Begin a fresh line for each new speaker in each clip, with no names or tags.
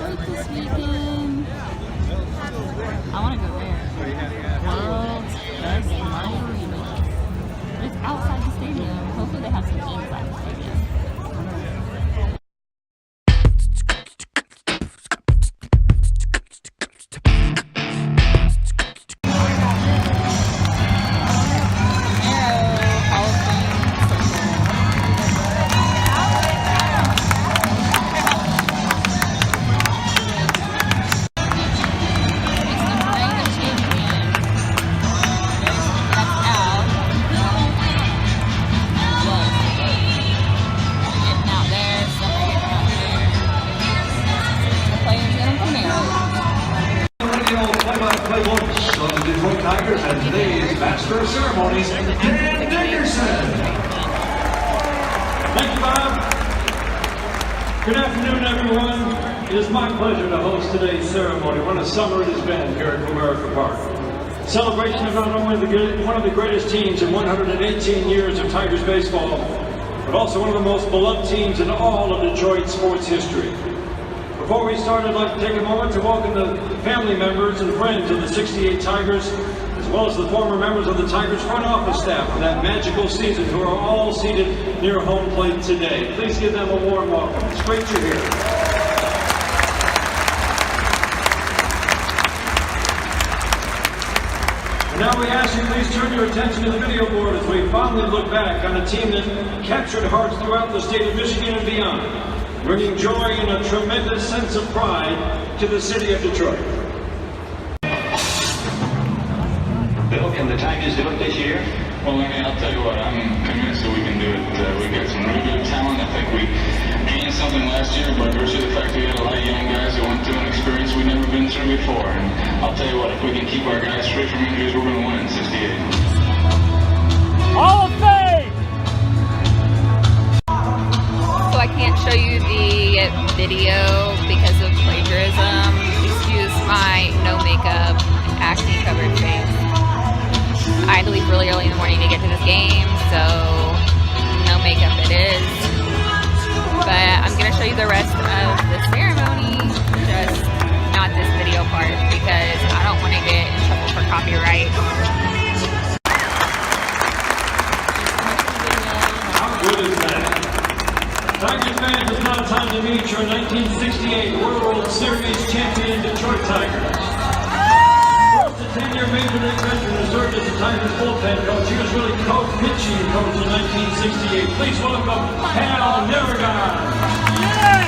Detroit this weekend. I want to go there. World's best margarita. But it's outside the stadium. Hopefully they have some inside the stadium.
Of the Detroit Tigers and today's master of ceremonies, Dan Dickerson.
Thank you, Bob. Good afternoon, everyone. It is my pleasure to host today's ceremony. What a summer it has been here at Comerica Park. Celebration of not only one of the greatest teams in 118 years of Tigers baseball, but also one of the most beloved teams in all of Detroit sports history. Before we start, I'd like to take a moment to welcome the family members and friends of the 68 Tigers, as well as the former members of the Tigers front office staff for that magical season, who are all seated near home plate today. Please give them a warm welcome. It's great you're here. And now we ask you please turn your attention to the video board as we fondly look back on a team that captured hearts throughout the state of Michigan and beyond, bringing joy and a tremendous sense of pride to the city of Detroit.
Bill, can the Tigers do it this year?
Well, Lenny, I'll tell you what, I'm convinced that we can do it. We've got some really good talent. I think we gained something last year by virtue of the fact that we had a lot of young guys that went through an experience we'd never been through before. And I'll tell you what, if we can keep our guys free from injuries, we're going to win in 68.
Hall of Fame!
So I can't show you the video because of plagiarism. Excuse my no makeup, acne covered face. I had to leave really early in the morning to get to this game, so no makeup it is. But I'm going to show you the rest of the ceremony, just not this video part, because I don't want to get in trouble for copyright.
How good is that? Tigers fans, it's now time to meet your 1968 World Series champion Detroit Tigers. First, a 10-year Major League veteran who served as the Tigers bullpen coach. He was really pitching coach in 1968. Please welcome Hal Nerrigan.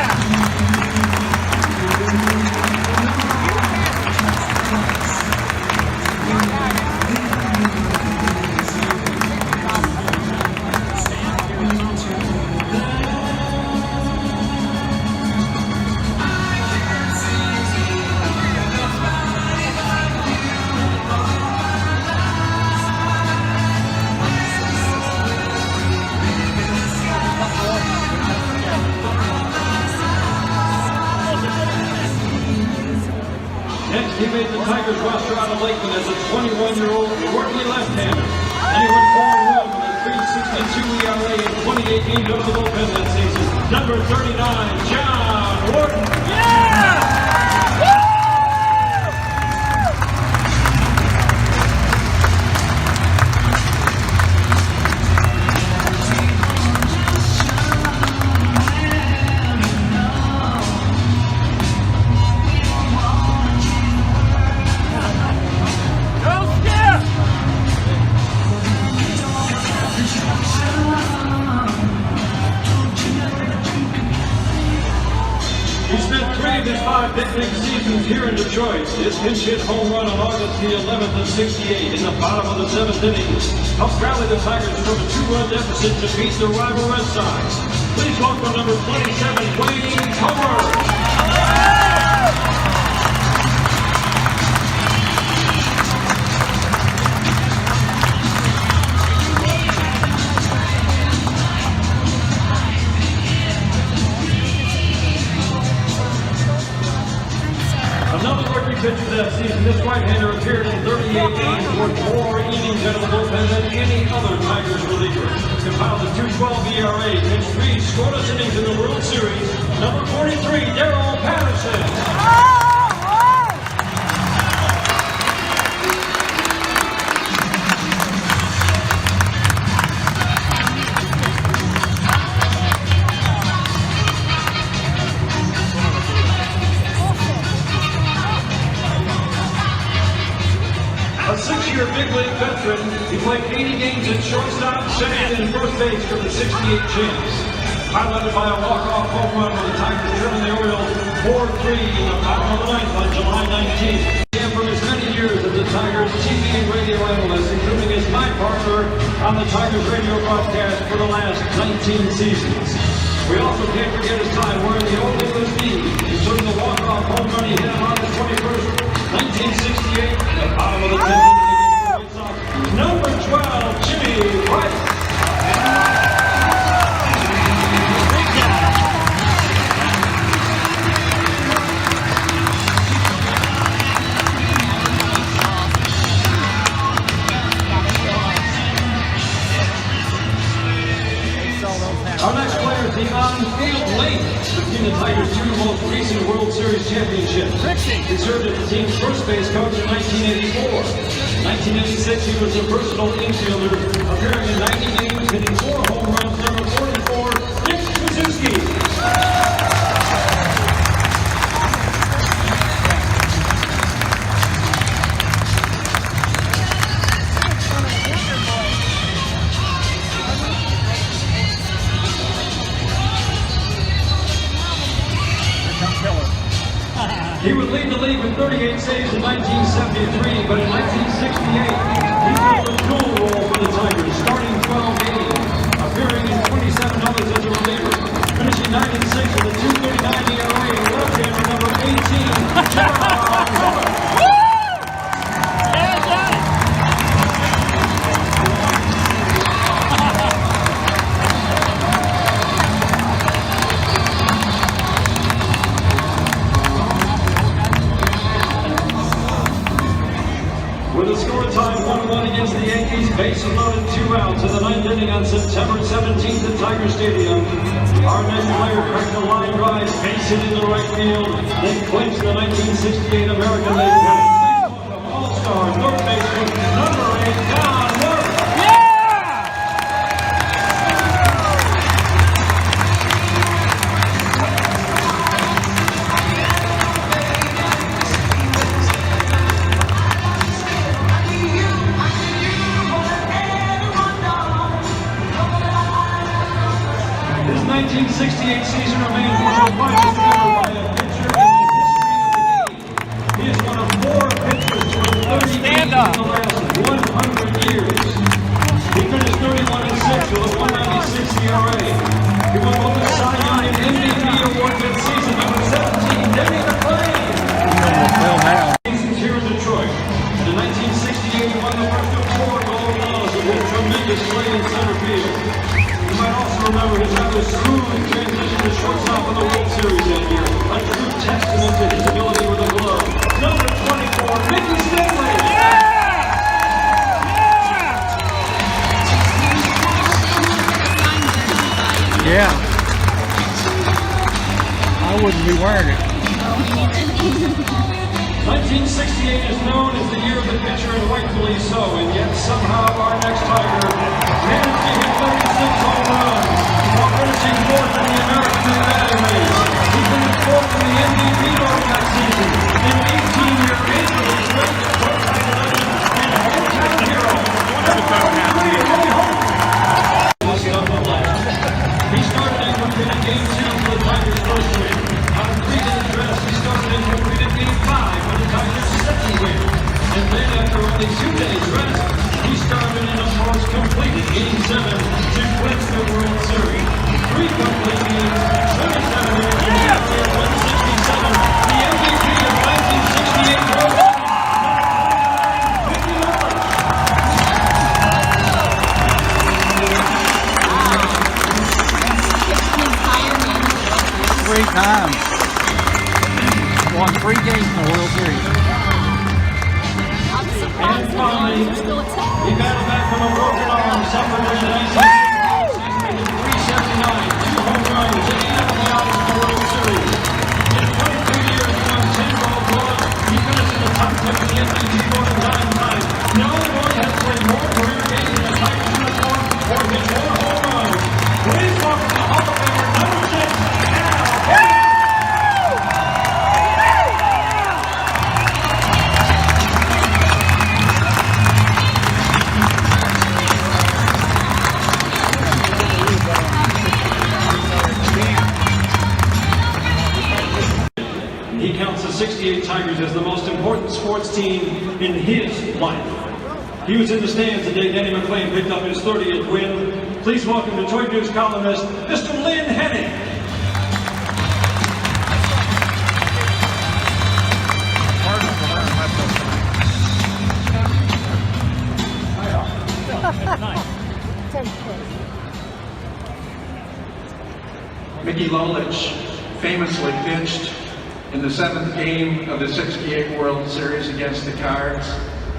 Next, he made the Tigers roster out of Lakeland as a 21-year-old worldly left-hander. And he went 4-1 with a 3.62 ERA and 28 games out of the bullpen that season. Number 39, John Wharton. Yeah! He spent 3 of his 5 big league seasons here in Detroit. His pinch hit home run on August the 11th of '68 in the bottom of the 7th inning helped rally the Tigers from a 2-run deficit to beat the rival Red Sox. Please welcome number 27, Wayne Comer. Another rookie pitcher that season, this right-hander appeared in 38 games and worked more innings out of the bullpen than any other Tigers reliever. Compiled a 2.12 ERA, pitched 3 scoreless innings in the World Series. Number 43, Darrell Patterson. veteran. He played 80 games at shortstop, second and first base for the 68 champs. Highlighted by a walk-off home run when the Tigers turned the Orioles 4-3 in the bottom of the ninth on July 19th. And from his many years as the Tigers TV and radio analyst, including as my partner on the Tigers radio broadcast for the last 19 seasons. We also can't forget his time wearing the Old English D, including the walk-off home run he hit on August 21st, 1968, at the bottom of the 10th. Number 12, Jimmy Price. Our next player is the on-field link between the Tigers' two most recent World Series championships. He served as the team's first base coach in 1984. In 1986, he was a versatile infielder, appearing in 90 games, hitting 4 home runs. Number 44, Dick Kuczynski. He would lead the league with 38 saves in 1973, but in 1968, he filled a dual role for the Tigers, starting 12 games, appearing in 27 others as a reliever, finishing 96 with a 2.39 ERA, left-hander number 18, Gerard Miller. With a score tie 1-1 against the Yankees, bases loaded, 2 outs in the ninth inning on September 17th at Tiger Stadium. Our next player cracked a line drive, base hit into right field, then clinched the 1968 American League pennant. All-star third baseman, number 8, Don Worth. His 1968 season remains one of the finest ever by a pitcher in the history of the game. He is one of 4 pitchers to win 30 games in the last 100 years. He finished 31-6 with a 1.96 ERA. He won both the Cy Young and MVP awards that season. Number 17, Denny the Flame. Seasons here in Detroit. In 1968, he won the first of 4 gold gloves with a tremendous play in center field. You might also remember his rather smooth transition to shortstop in the World Series that year. A true testament to his ability with a glove. Number 24, Mickey Stanley.
Yeah. I wouldn't be wearing it.
1968 is known as the year of the pitcher, and rightfully so, and yet somehow our next Tiger managed to hit 36 home runs while finishing 4th in the American League batting race. He finished 4th in the MVP voting that season. An 18-year bid for the great Detroit Tiger legend and hometown hero. He started and completed Game 2 for the Tigers' first win. On a 3-day address, he started and completed Game 5 for the Tigers' second win. And then after only 2 days rest, he started and of course completed Game 7 to clinch the World Series. 3 complete games, 27 wins, and 167. The MVP of 1968 World Series.
Three times. Won 3 games in the World Series.
And finally, he battled back from a broken arm, suffered in the 1968 season, with 379, 2 home runs, and 8 of the outs in the World Series. In 22 years, he won 10 Gold Gloves. He finished in the top 10 of the MVP voting 9 times. No one has played more career games in a Tigers uniform or hit more home runs. Please welcome the Hall of Famer, number 6, defines the '68 Tigers as the most important sports team in his life. He was in the stands the day Denny McClain picked up his 30th win. Please welcome Detroit News columnist, Mr. Lynn Henning.
Mickey Lolich famously pitched in the 7th game of the '68 World Series against the Cards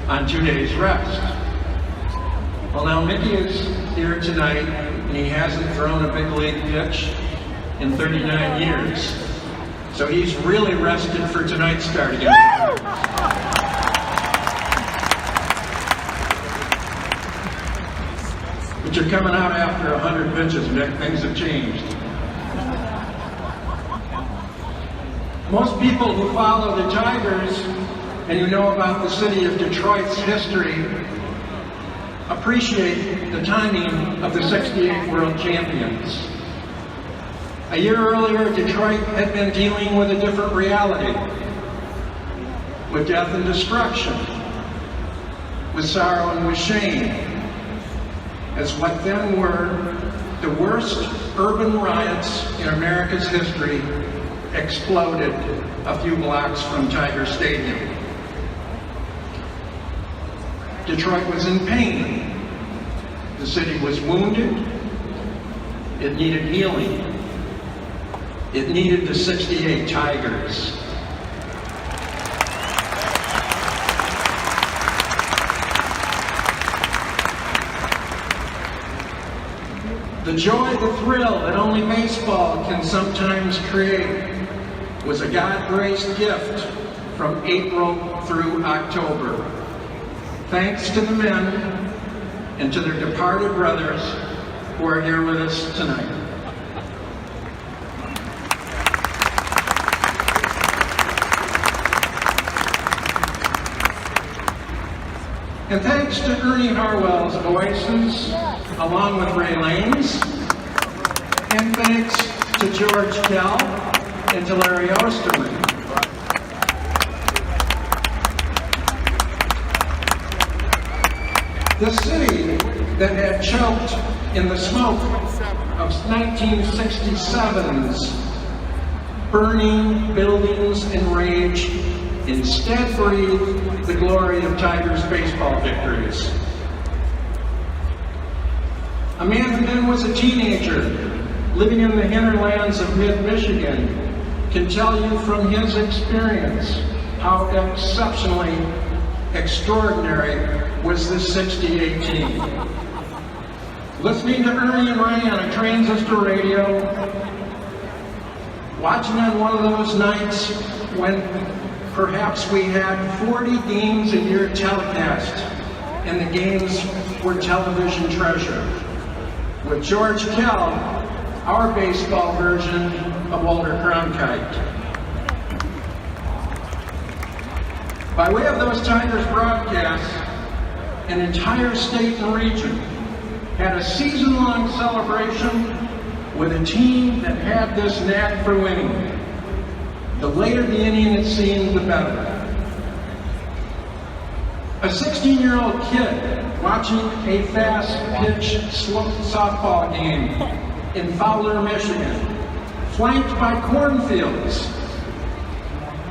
on 2 days rest. Well, now Mickey is here tonight and he hasn't thrown a big league pitch in 39 years. So he's really rested for tonight's start again. But you're coming out after 100 pitches, Mick. Things have changed. Most people who follow the Tigers and who know about the city of Detroit's history appreciate the timing of the '68 World Champions. A year earlier, Detroit had been dealing with a different reality, with death and destruction, with sorrow and with shame, as what then were the worst urban riots in America's history exploded a few blocks from Tiger Stadium. Detroit was in pain. The city was wounded. It needed healing. It needed the '68 Tigers. The joy, the thrill that only baseball can sometimes create was a God-graced gift from April through October. Thanks to the men and to their departed brothers who are here with us tonight. And thanks to Ernie Harwell's voices, along with Ray Lane's, and thanks to George Kell and to Larry Osterman. The city that had choked in the smoke of 1967's burning buildings and rage instead breathed the glory of Tigers baseball victories. A man who then was a teenager living in the hinterlands of mid-Michigan can tell you from his experience how exceptionally extraordinary was this '68 team. Listening to Ernie and Ray on a transistor radio, watching on one of those nights when perhaps we had 40 games a year telecast and the games were television treasure. With George Kell, our baseball version of Walter Cronkite. By way of those Tigers broadcasts, an entire state and region had a season-long celebration with a team that had this knack for winning. The later the inning it seemed, the better. A 16-year-old kid watching a fast-pitch softball game in Fowler, Michigan, flanked by cornfields,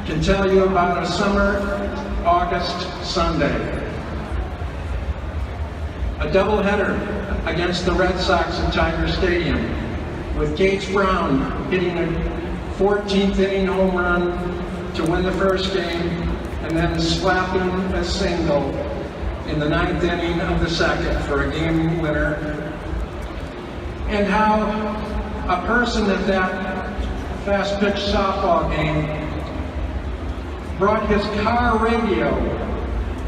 can tell you about a summer August Sunday. A doubleheader against the Red Sox at Tiger Stadium, with Gates Brown hitting a 14th inning home run to win the first game, and then slapping a single in the 9th inning of the second for a game winner. And how a person at that fast-pitch softball game brought his car radio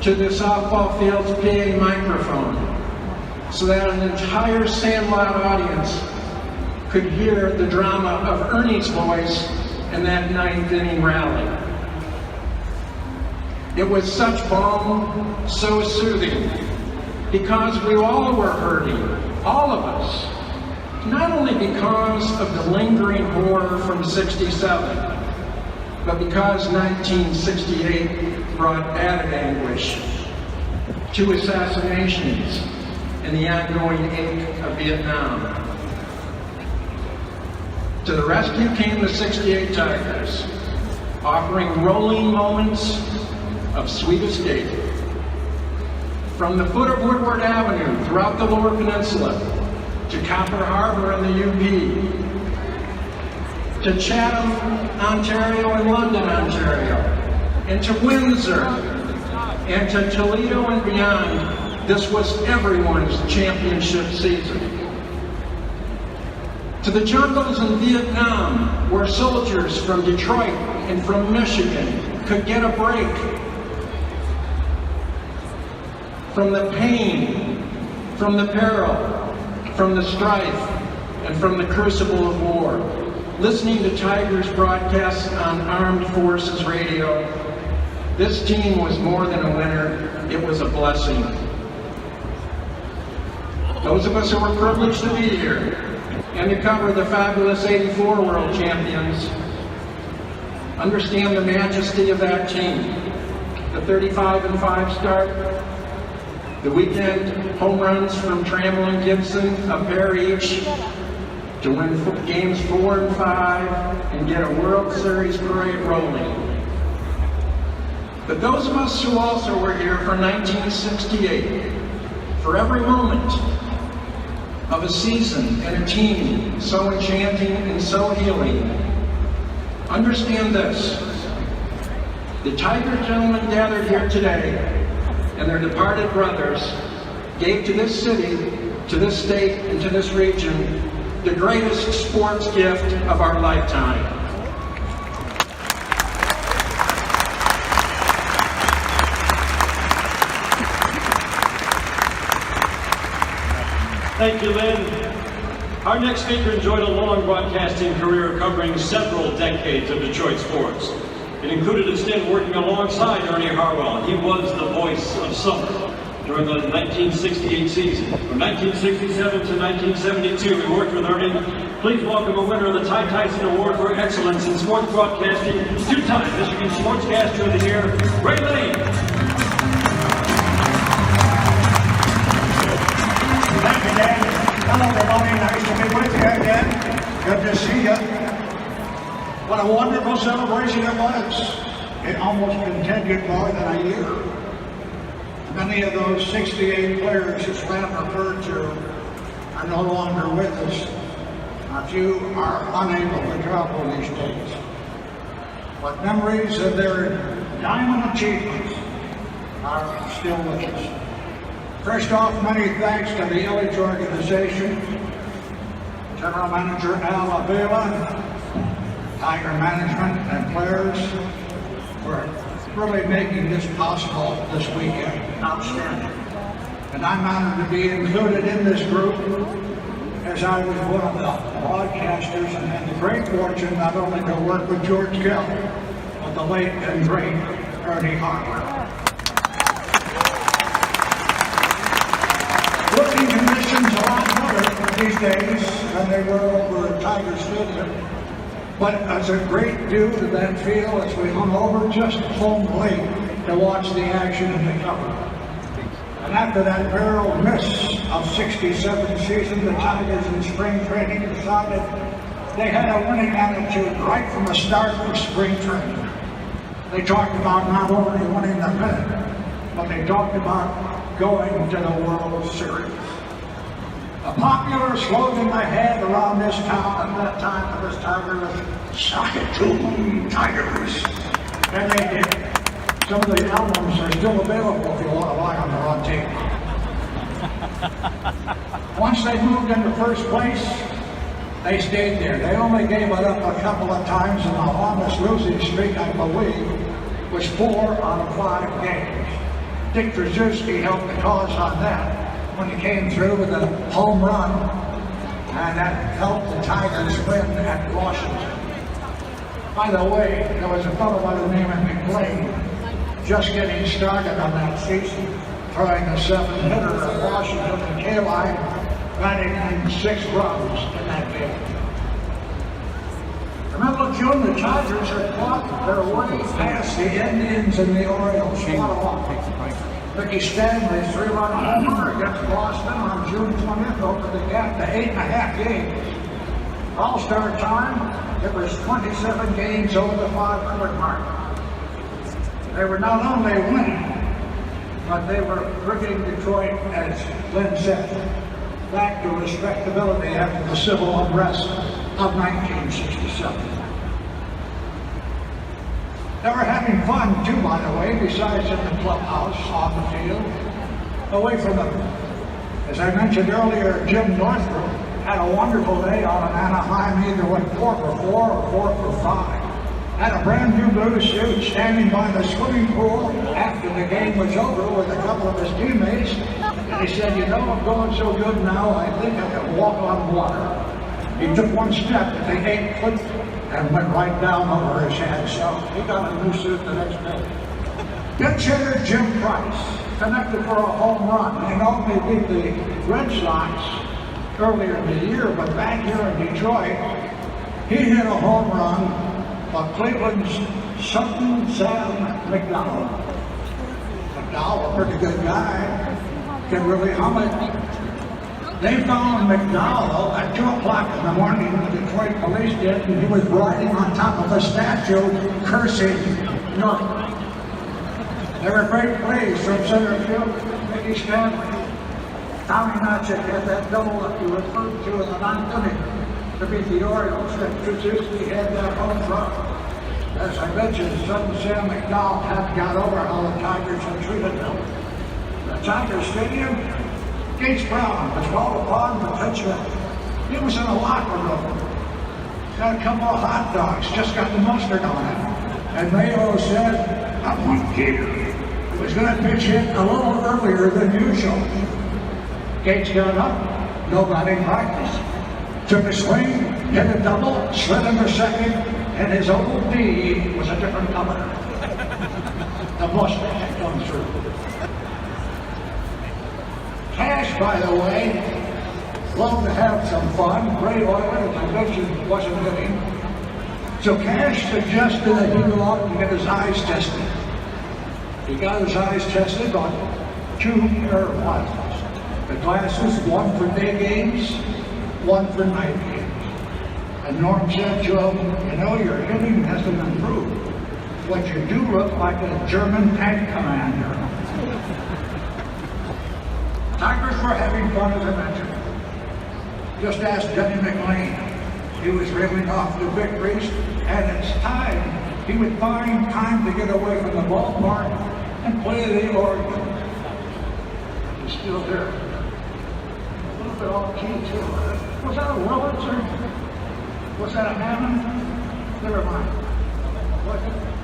to the softball field's PA microphone so that an entire Sandlot audience could hear the drama of Ernie's voice in that 9th inning rally. It was such balm, so soothing, because we all were hurting, all of us, not only because of the lingering horror from '67, but because 1968 brought added anguish, 2 assassinations, and the ongoing ache of Vietnam. To the rescue came the '68 Tigers, offering rolling moments of sweet escape. From the foot of Woodward Avenue throughout the Lower Peninsula, to Copper Harbor in the UP, to Chatham, Ontario and London, Ontario, and to Windsor, and to Toledo and beyond, this was everyone's championship season. To the jungles in Vietnam, where soldiers from Detroit and from Michigan could get a break from the pain, from the peril, from the strife, and from the crucible of war. Listening to Tigers broadcasts on Armed Forces Radio, this team was more than a winner, it was a blessing. Those of us who were privileged to be here and to cover the fabulous '84 World Champions understand the majesty of that team. The 35-5 start, the weekend home runs from Trammell and Gibson, a pair each, to win games 4 and 5 and get a World Series parade rolling. But those of us who also were here for 1968, for every moment of a season and a team so enchanting and so healing, understand this: the Tiger gentlemen gathered here today and their departed brothers gave to this city, to this state, and to this region the greatest sports gift of our lifetime.
Thank you, Lynn. Our next speaker enjoyed a long broadcasting career covering several decades of Detroit sports. It included a stint working alongside Ernie Harwell. He was the voice of summer during the 1968 season. From 1967 to 1972, we worked with Ernie. Please welcome a winner of the Ty Tyson Award for Excellence in Sports Broadcasting, 2-time Michigan Sportscaster of the Year, Ray Lane.
Thank you, Dan. Hello, everybody. Nice to be with you again. Good to see you. What a wonderful celebration it was. It almost continued more than a year. Many of those 68 players that Slam referred to are no longer with us. A few are unable to travel these days. But memories of their diamond achievements are still with us. First off, many thanks to the Illich organization, General Manager Al Avila, Tiger management and players for really making this possible this weekend. Outstanding. And I'm honored to be included in this group, as I was one of the broadcasters and had the great fortune not only to work with George Kell, but the late and great Ernie Harwell. Working conditions are a lot better these days than they were over at Tiger Stadium. But it's a great view to that field as we hung over just home late to watch the action in the cover. And after that barrel miss of '67 season, the Tigers in spring training decided they had a winning attitude right from the start of spring training. They talked about not only winning the pennant, but they talked about going to the World Series. A popular slogan they had around this town at that time for this Tiger was, "Sock it to 'em, Tigers." And they did. Some of the albums are still available if you want to buy them. They're on tape. Once they moved into first place, they stayed there. They only gave it up a couple of times, and the longest losing streak, I believe, was 4 out of 5 games. Dick Trzeski helped the cause on that when he came through with a home run, and that helped the Tigers win at Washington. By the way, there was a fellow by the name of McLean just getting started on that season, throwing a 7-hitter at Washington and K-line, batting in 6 runs in that game. Remember June, the Tigers had fought their way past the Indians and the Orioles. Mickey Stanley's 3-run homer against Boston on June 20th opened the gap to 8.5 games. All-Star time, it was 27 games over the 500 mark. They were not only winning, but they were bringing Detroit, as Glenn said, back to respectability after the civil unrest of 1967. They were having fun too, by the way, besides in the clubhouse, on the field, away from them. As I mentioned earlier, Jim Northrup had a wonderful day on an Anaheim, either went 4 for 4 or 4 for 5. Had a brand new blue suit standing by the swimming pool after the game was over with a couple of his teammates. And he said, you know, I'm going so good now, I think I can walk on water. He took one step at the 8 foot and went right down over his head. So he got a new suit the next day. Pinch hitter Jim Price connected for a home run and only beat the Red Sox earlier in the year, but back here in Detroit, he hit a home run of Cleveland's Sutton Sam McDowell. McDowell, a pretty good guy, can really hum it. They found McDowell at 2 o'clock in the morning, the Detroit police did, and he was riding on top of a statue, cursing York. There were great plays from center field, Mickey Stanley. Tommy Notchett had that double that you referred to in the 9th inning to beat the Orioles, and Trubisky had that home run. As I mentioned, Sutton Sam McDowell had got over how the Tigers had treated them. The Tiger Stadium, Gates Brown was called upon to pitch it. He was in a locker room. Got a couple of hot dogs, just got the mustard on it. And Mayo said, I want Gator. He was going to pitch it a little earlier than usual. Gates got up, no batting practice. Took a swing, hit a double, slid into second, and his old D was a different color. The mustache had come through. Cash, by the way, loved to have some fun. Ray Oiler, as I mentioned, wasn't hitting. So Cash suggested that he go out and get his eyes tested. He got his eyes tested on 2 pair of glasses. The glasses, one for day games, one for night games. And Norm said to him, you know, your hitting hasn't improved, but you do look like a German tank commander. Tigers were having fun, as I mentioned. Just ask Denny McLean. He was reeling off the victories, and it's time he would find time to get away from the ballpark and play the organ. He's still there. A little bit off key, too. Was that a Willits or was that a Hammond? Never mind.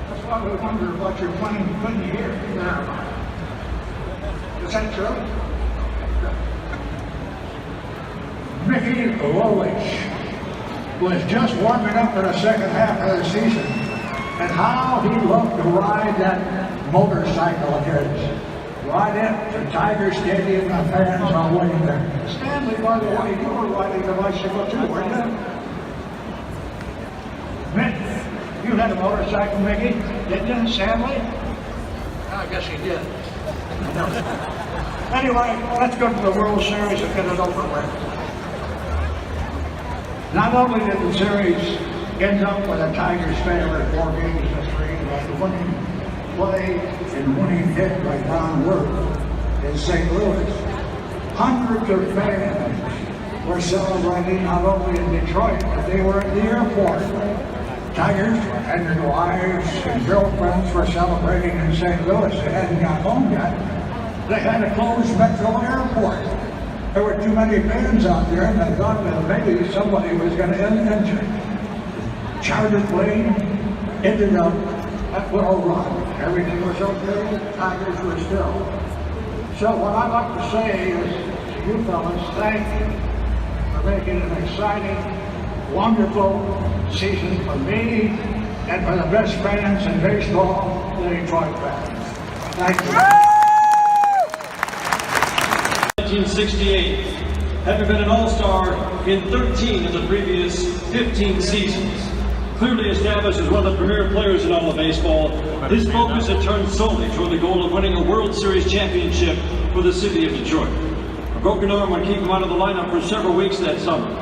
That's why we wonder what you're playing you couldn't hear. Never mind. Is that true? Mickey Lolich was just warming up in the second half of the season. And how he loved to ride that motorcycle of his. Ride it to Tiger Stadium, the fans are waiting there. Stanley, by the way, you were riding the bicycle too, weren't you? Mick, you had a motorcycle, Mickey, didn't you, Stanley? I guess he did. Anyway, let's go to the World Series and get it over with. Not only did the series end up with a Tigers favorite 4 games to 3, but the winning play and winning hit by Don Worth in St. Louis. Hundreds of fans were celebrating not only in Detroit, but they were at the airport. Tigers and their wives and girlfriends were celebrating in St. Louis. They hadn't got home yet. They had a closed Metro airport. There were too many fans out there, and they thought that maybe somebody was going to end injury. Charter plane ended up at Willow Run. Everything was okay, the Tigers were still. So what I'd like to say is, to you fellas, thank you for making an exciting, wonderful season for me and for the best fans in baseball, the Detroit fans. Thank you.
1968, having been an All-Star in 13 of the previous 15 seasons. Clearly established as one of the premier players in all of baseball, his focus had turned solely toward the goal of winning a World Series championship for the city of Detroit. A broken arm would keep him out of the lineup for several weeks that summer.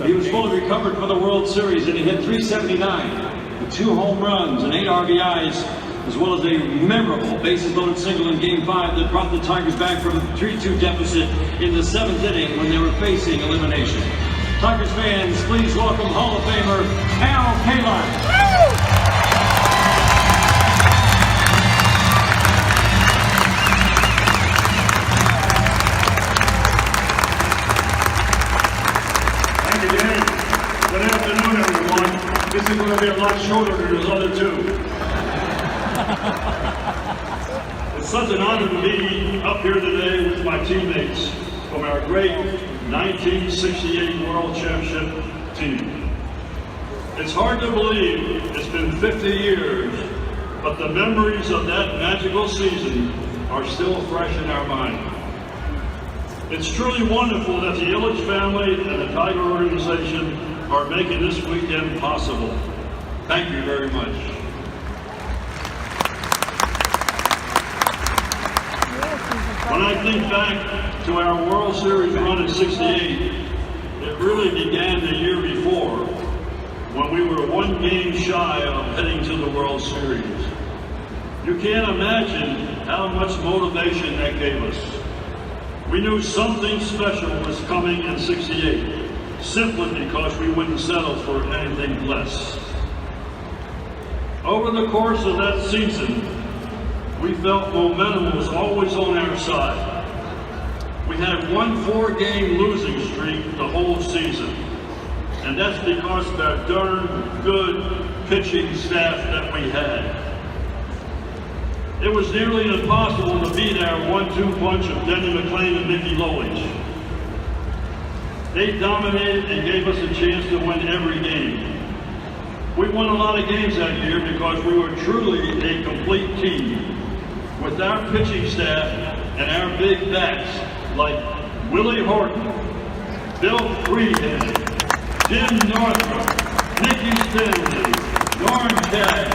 He was fully recovered for the World Series, and he hit .379 with 2 home runs and 8 RBIs, as well as a memorable bases-loaded single in Game 5 that brought the Tigers back from a 3-2 deficit in the 7th inning when they were facing elimination. Tigers fans, please welcome Hall of Famer Al Kaline. Thank you, Danny. Good afternoon, everyone. This is going to be a lot shorter than those other 2. It's such an honor to be up here today with my teammates from our great 1968 World Championship team. It's hard to believe it's been 50 years, but the memories of that magical season are still fresh in our mind. It's truly wonderful that the Illich family and the Tiger organization are making this weekend possible. Thank you very much. When I think back to our World Series run in '68, it really began the year before, when we were 1 game shy of heading to the World Series. You can't imagine how much motivation that gave us. We knew something special was coming in '68, simply because we wouldn't settle for anything less. Over the course of that season, we felt momentum was always on our side. We had 1 4-game losing streak the whole season, and that's because of our darn good pitching staff that we had. It was nearly impossible to beat our 1-2 punch of Denny McClain and Mickey Lolich. They dominated and gave us a chance to win every game. We won a lot of games that year because we were truly a complete team, with our pitching staff and our big bats like Willie Horton, Bill Freehead, Jim Northrup, Nicky Stanley, Norm Cash,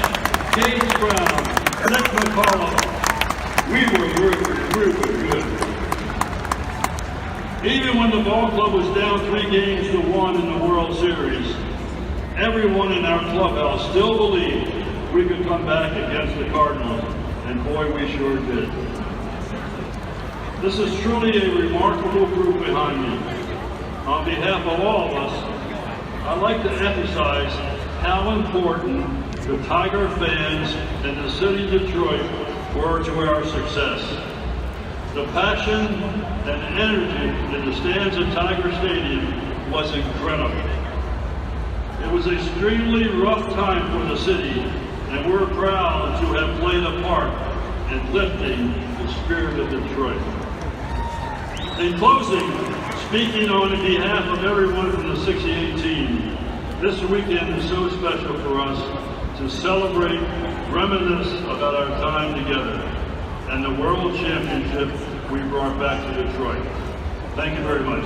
Gates Brown, Nick McCullough. We were good. Even when the ball club was down 3 games to 1 in the World Series, everyone in our clubhouse still believed we could come back against the Cardinals. And boy, we sure did. This is truly a remarkable group behind me. On behalf of all of us, I'd like to emphasize how important the Tiger fans in the city of Detroit were to our success. The passion and energy in the stands at Tiger Stadium was incredible. It was an extremely rough time for the city, and we're proud to have played a part in lifting the spirit of Detroit. In closing, speaking on behalf of everyone from the '68 team, this weekend is so special for us to celebrate, reminisce about our time together, and the World Championship we brought back to Detroit. Thank you very much.